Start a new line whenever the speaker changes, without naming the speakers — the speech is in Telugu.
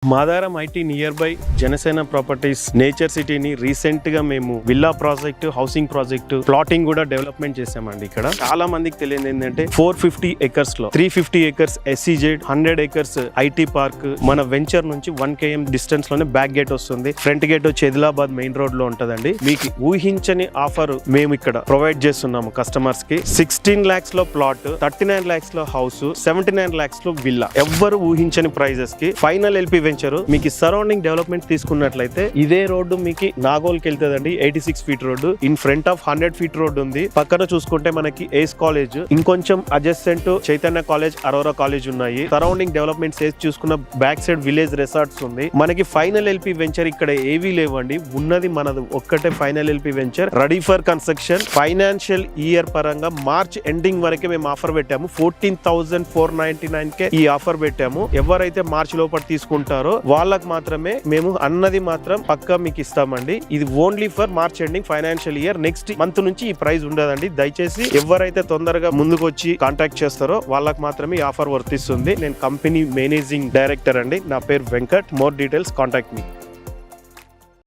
Madaram IT near by Janasena properties nature సిటీని రీసెంట్ గా మేము villa project, housing project, plotting కూడా డెవలప్మెంట్ చేసామండి. ఇక్కడ చాలా మందికి తెలియదు ఏంటంటే 450 acres లో 350 acres SEZ, 100 acres IT park మన వెంచర్ నుంచి 1 km డిస్టెన్స్ లోనే బ్యాక్ గేట్ వస్తుంది. ఫ్రంట్ గేట్ వచ్చి ఆదిలాబాద్ మెయిన్ రోడ్ లో ఉంటదండి. మీకు ఊహించని ఆఫర్ మేము ఇక్కడ ప్రొవైడ్ చేస్తున్నాము కస్టమర్స్ కి. 16 lakhs లో ప్లాట్, 39 lakhs లో హౌస్, 79 lakhs లో విల్లా. ఎవ్వరు ఊహించని ప్రైజెస్ కి ఫైనల్ ఎల్పి వెంచర్. మీకు సరౌండింగ్ డెవలప్మెంట్ తీసుకున్నట్లయితే ఇదే రోడ్డు మీకు నాగోల్కి వెళ్తుందండి. 86 feet road. In front of 100 feet road ఉంది. పక్కన చూసుకుంటే మనకి ఏస్ కాలేజ్, ఇంకొంచెం adjacent Chaitanya college, Aurora college ఉన్నాయి. సరౌండింగ్ డెవలప్మెంట్స్ చూసుకున్న బ్యాక్ సైడ్ విలేజ్ రిసార్ట్స్ ఉంది. మనకి ఫైనల్ ఎల్పి వెంచర్ ఇక్కడ ఏవీ లేవండి. ఉన్నది మనది ఒక్కటే final LP venture, ready for construction. Financial year పరంగా మార్చ్ ఎండింగ్ వరకే మేము ఆఫర్ పెట్టాము. 14,499 కే ఈ ఆఫర్ పెట్టాము. ఎవరైతే మార్చ్ లోపల తీసుకుంటారో వాళ్ళకి మాత్రమే మేము అన్నది మాత్రం పక్కా మీకు ఇస్తామండి. ఇది only for March ending financial year. Next month నుంచి ఈ ప్రైస్ ఉండదండి. దయచేసి ఎవరైతే తొందరగా ముందుకు వచ్చి కాంటాక్ట్ చేస్తారో వాళ్ళకి మాత్రమే ఈ ఆఫర్ వర్తిస్తుంది. నేను కంపెనీ మేనేజింగ్ డైరెక్టర్ అండి. నా పేరు Venkat. More details contact me.